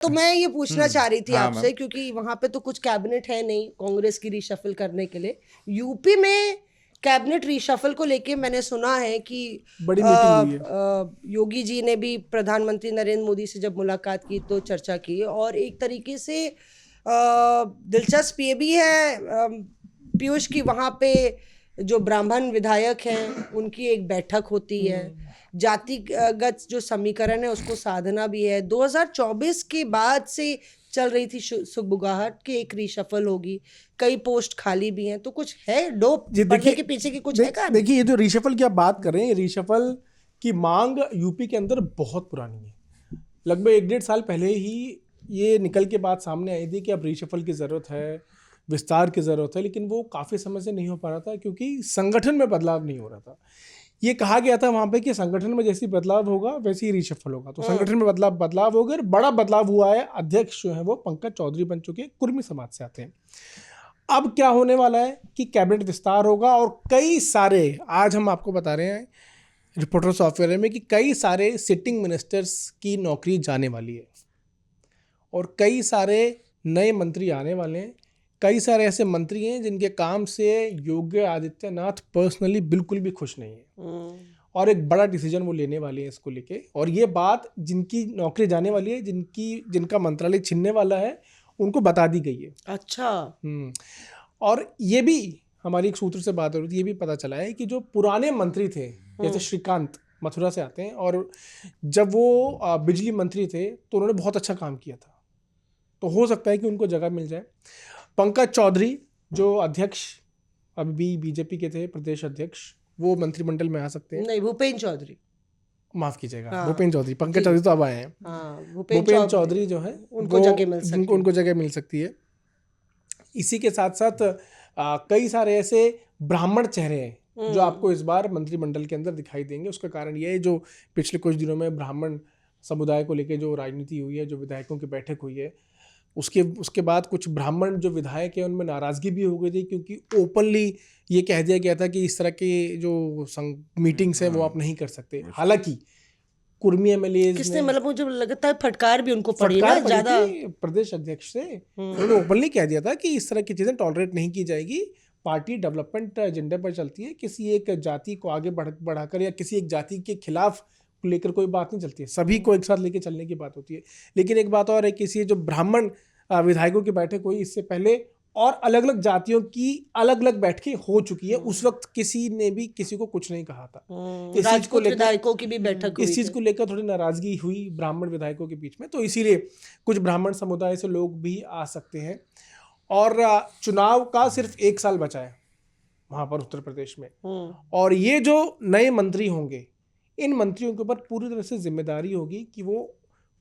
तो मैं ये पूछना चाह रही थी हाँ आपसे, मैम। क्योंकि वहां पे तो कुछ कैबिनेट है नहीं कांग्रेस की रिशफल करने के लिए। यूपी में कैबिनेट रिशफल को लेके मैंने सुना है कि बड़ी मीटिंग हुई है। योगी जी ने भी प्रधानमंत्री नरेंद्र मोदी से जब मुलाकात की तो चर्चा की, और एक तरीके से दिलचस्प ये भी है पीयूष की वहां पे जो ब्राह्मण विधायक हैं उनकी एक बैठक होती है, जातिगत जो समीकरण है उसको साधना भी है। 2024 के बाद से चल रही थी सुगबुगाहट की एक रिशफल होगी, कई पोस्ट खाली भी हैं, तो कुछ है डोप पढ़ने के पीछे की कुछ है कहानी? देखिए, ये जो रिशफल की आप बात कर रहे हैं, रिशफल की मांग यूपी के अंदर बहुत पुरानी है। लगभग 1-1.5 साल पहले ही ये निकल के बात सामने आई थी कि अब रिशफल की ज़रूरत है, विस्तार की ज़रूरत है, लेकिन वो काफ़ी समय से नहीं हो पा रहा था क्योंकि संगठन में बदलाव नहीं हो रहा था। ये कहा गया था वहाँ पे कि संगठन में जैसी बदलाव होगा वैसे ही रिशफल होगा, तो संगठन में बदलाव हो गया और बड़ा बदलाव हुआ है। अध्यक्ष जो है वो पंकज चौधरी बन चुके हैं, कुर्मी समाज से आते हैं। अब क्या होने वाला है कि कैबिनेट विस्तार होगा और कई सारे, आज हम आपको बता रहे हैं रिपोर्टर सॉफ्टवेयर में, कि कई सारे सिटिंग मिनिस्टर्स की नौकरी जाने वाली है और कई सारे नए मंत्री आने वाले हैं। कई सारे ऐसे मंत्री हैं जिनके काम से योगी आदित्यनाथ पर्सनली बिल्कुल भी खुश नहीं है और एक बड़ा डिसीजन वो लेने वाले हैं इसको लेके। और ये बात जिनकी नौकरी जाने वाली है, जिनका मंत्रालय छिनने वाला है, उनको बता दी गई है। अच्छा। और ये भी हमारी एक सूत्र से बात हो रही थी, ये भी पता चला है कि जो पुराने मंत्री थे, जैसे श्रीकांत मथुरा से आते हैं, और जब वो बिजली मंत्री थे तो उन्होंने बहुत अच्छा काम किया था, तो हो सकता है कि उनको जगह मिल जाए। पंकज चौधरी जो अध्यक्ष अभी भी बीजेपी के थे, प्रदेश अध्यक्ष, वो मंत्रिमंडल में आ सकते हैं। नहीं, भूपेंद्र चौधरी, माफ कीजिएगा, हाँ, भूपेंद्र चौधरी, पंकज चौधरी तो अब आए हैं। हाँ, भूपेंद्र चौधरी जो है उनको जगह मिल सकती है। उनको जगह मिल सकती है। इसी के साथ साथ कई सारे ऐसे ब्राह्मण चेहरे हैं जो आपको इस बार मंत्रिमंडल के अंदर दिखाई देंगे। उसका कारण यह है, जो पिछले कुछ दिनों में ब्राह्मण समुदाय को लेकर जो राजनीति हुई है, जो विधायकों की बैठक हुई है, उसके बाद कुछ ब्राह्मण जो विधायक हैं उनमें नाराज़गी भी हो गई थी, क्योंकि ओपनली ये कह दिया गया था कि इस तरह की जो मीटिंग्स हैं वो आप नहीं कर सकते। हालांकि कुर्मी एमएलए किसने, मतलब मुझे लगता है फटकार भी उनको पड़ी ना ज्यादा, प्रदेश अध्यक्ष से। उन्होंने ओपनली कह दिया था कि इस तरह की चीज़ें टॉलरेट नहीं की जाएगी, पार्टी डेवलपमेंट एजेंडे पर चलती है, किसी एक जाति को आगे बढ़ाकर या किसी एक जाति के खिलाफ लेकर कोई बात नहीं चलती है, सभी को एक साथ लेकर चलने की बात होती है। लेकिन एक बात और है, किसी जो ब्राह्मण विधायकों की बैठक हुई, इससे पहले और अलग अलग जातियों की अलग अलग बैठकें हो चुकी है, उस वक्त किसी ने भी किसी को कुछ नहीं कहा था। राजपूत विधायकों की भी बैठक हुई, इस चीज को लेकर थोड़ी नाराजगी हुई ब्राह्मण विधायकों के बीच में, तो इसीलिए कुछ ब्राह्मण समुदाय से लोग भी आ सकते हैं। और चुनाव का सिर्फ 1 साल बचा है वहां पर उत्तर प्रदेश में, और ये जो नए मंत्री होंगे, इन मंत्रियों के ऊपर पूरी तरह से जिम्मेदारी होगी कि वो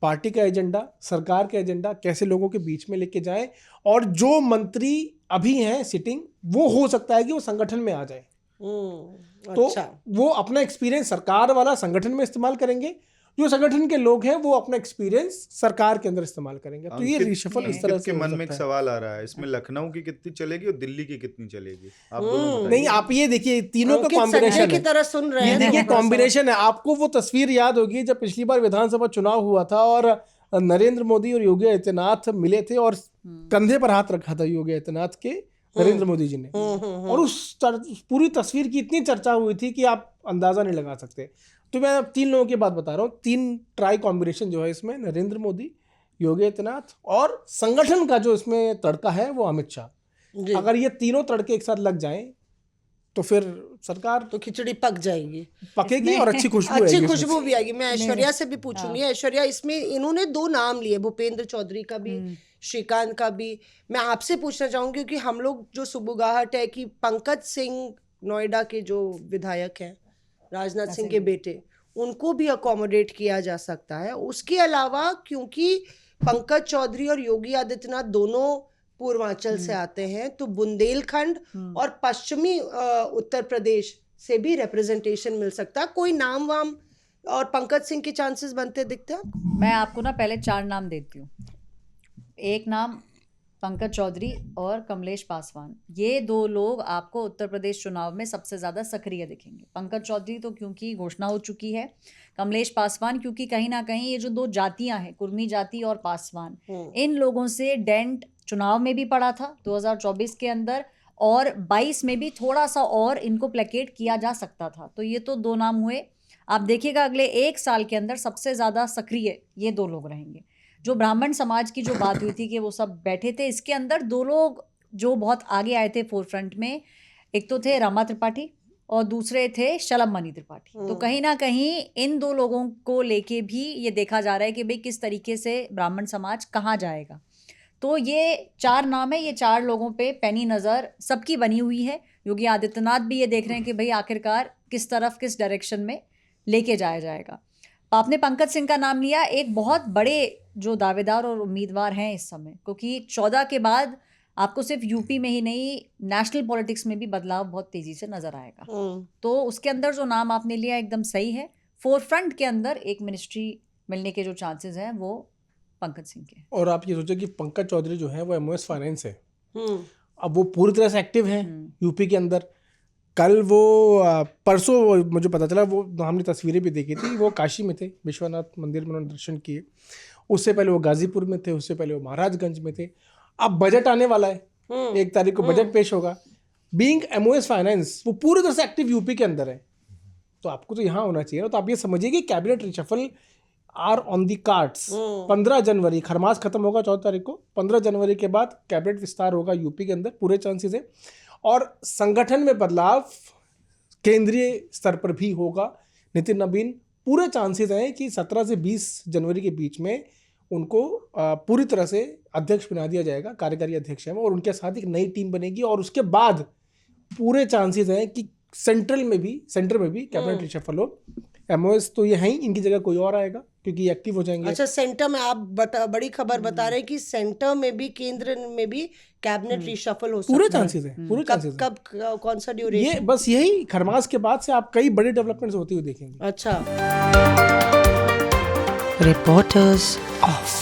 पार्टी का एजेंडा, सरकार का एजेंडा कैसे लोगों के बीच में लेके जाए। और जो मंत्री अभी हैं सिटिंग, वो हो सकता है कि वो संगठन में आ जाए, तो अच्छा, वो अपना एक्सपीरियंस सरकार वाला संगठन में इस्तेमाल करेंगे, जो संगठन के लोग हैं वो अपना एक्सपीरियंस सरकार के अंदर इस्तेमाल करेंगे। तो ये रिशफल इस तरह से मन में एक सवाल आ रहा है, इसमें लखनऊ की कितनी चलेगी और दिल्ली की कितनी चलेगी, आप नहीं, आप ये देखिए, तीनों का कॉम्बिनेशन की तरह सुन रहे हैं, देखिए कॉम्बिनेशन है। आपको वो तस्वीर याद होगी जब पिछली बार विधानसभा चुनाव हुआ था और नरेंद्र मोदी और योगी आदित्यनाथ मिले थे और कंधे पर हाथ रखा था योगी आदित्यनाथ के नरेंद्र मोदी जी ने, और उस पूरी तस्वीर की इतनी चर्चा हुई थी कि आप अंदाजा नहीं लगा सकते। तो मैं 3 लोगों की बात बता रहा हूँ, 3 ट्राई कॉम्बिनेशन जो है इसमें, नरेंद्र मोदी, योगी आदित्यनाथ और संगठन का जो इसमें तड़का है वो अमित शाह। अगर ये तीनों तड़के एक साथ लग जाएं तो फिर सरकार तो खिचड़ी पक जाएगी, पकेगी और अच्छी खुशबू भी आएगी। मैं ऐश्वर्या से भी पूछूंगी। ऐश्वर्या, इसमें इन्होंने 2 नाम लिए, भूपेंद्र चौधरी का भी, श्रीकांत का भी। मैं आपसे पूछना चाहूंगी क्योंकि हम लोग जो सुबुगाहट है कि पंकज सिंह नोएडा के जो विधायक हैं, राजनाथ सिंह के बेटे, उनको भी अकोमोडेट किया जा सकता है। उसके अलावा क्योंकि पंकज चौधरी और योगी आदित्यनाथ दोनों पूर्वांचल से आते हैं, तो बुंदेलखंड और पश्चिमी उत्तर प्रदेश से भी रिप्रेजेंटेशन मिल सकता है। कोई नाम वाम और पंकज सिंह के चांसेस बनते दिखते हैं? मैं आपको ना पहले 4 नाम देती हूँ। एक नाम पंकज चौधरी और कमलेश पासवान, ये दो लोग आपको उत्तर प्रदेश चुनाव में सबसे ज़्यादा सक्रिय दिखेंगे। पंकज चौधरी तो क्योंकि घोषणा हो चुकी है, कमलेश पासवान क्योंकि कहीं ना कहीं ये जो दो जातियां हैं, कुर्मी जाति और पासवान, इन लोगों से डेंट चुनाव में भी पड़ा था 2024 के अंदर, और 22 में भी थोड़ा सा और इनको प्लेकेट किया जा सकता था। तो ये तो दो नाम हुए। आप देखिएगा अगले 1 साल के अंदर सबसे ज़्यादा सक्रिय ये दो लोग रहेंगे। जो ब्राह्मण समाज की जो बात हुई थी कि वो सब बैठे थे, इसके अंदर दो लोग जो बहुत आगे आए थे फोरफ्रंट में, एक तो थे रमा त्रिपाठी और दूसरे थे शलभ मणि त्रिपाठी। तो कहीं ना कहीं इन दो लोगों को लेके भी ये देखा जा रहा है कि भाई किस तरीके से ब्राह्मण समाज कहाँ जाएगा। तो ये 4 नाम है, ये 4 लोगों पे पैनी नज़र सबकी बनी हुई है। योगी आदित्यनाथ भी ये देख रहे हैं कि भाई आखिरकार किस तरफ, किस डायरेक्शन में लेके जाया जाएगा। आपने पंकज सिंह का नाम लिया, एक बहुत बड़े जो दावेदार और उम्मीदवार हैं इस समय, क्योंकि 14 के बाद आपको सिर्फ यूपी में ही नहीं, नेशनल पॉलिटिक्स में भी बदलाव बहुत तेजी से नजर आएगा। तो उसके अंदर जो नाम आपने लिया एकदम सही है। फोरफ्रंट के अंदर एक मिनिस्ट्री मिलने के जो चांसेस हैं वो पंकज सिंह के। और आप ये सोचो कि पंकज चौधरी जो है वो एमओएस फाइनेंस है, अब वो पूरी तरह से एक्टिव हैं यूपी के अंदर। कल वो परसों मुझे पता चला, वो हमने तस्वीरें भी देखी थी, वो काशी में थे, विश्वनाथ मंदिर में उन्होंने दर्शन किए। उससे पहले वो गाजीपुर में थे, उससे पहले वो महाराजगंज में थे। अब बजट आने वाला है, 1 तारीख को बजट पेश होगा। बीइंग एमओएस फाइनेंस वो पूरी तरह से एक्टिव यूपी के अंदर है, तो आपको तो यहाँ होना चाहिए ना। तो आप ये समझिए कि cabinet reshuffle are on the cards. 15 जनवरी खरमास खत्म होगा 14 तारीख को, 15 जनवरी के बाद कैबिनेट विस्तार होगा यूपी के अंदर, पूरे चांसेस है। और संगठन में बदलाव केंद्रीय स्तर पर भी होगा। नितिन नवीन पूरे चांसेस हैं कि 17 से 20 जनवरी के बीच में उनको पूरी तरह से अध्यक्ष बना दिया जाएगा, कार्यकारी अध्यक्ष हैं वो, और उनके साथ एक नई टीम बनेगी। और उसके बाद पूरे चांसेस हैं कि सेंटर में भी कैबिनेट रिशफल हो। एमओएस तो ये है ही, इनकी जगह कोई और आएगा क्योंकि एक्टिव हो जाएंगे। अच्छा, सेंटर में आप बड़ी खबर बता रहे हैं कि सेंटर में भी, केंद्र में भी कैबिनेट रिशफल हो सकता है। पूरे चांसेस हैं, पूरे चांसेस हैं। कब कौन सा ड्यूरेशन? ये बस यही खरमास के बाद से आप कई बड़े डेवलपमेंट्स होती हुई देखेंगे। अच्छा। Reporters Off.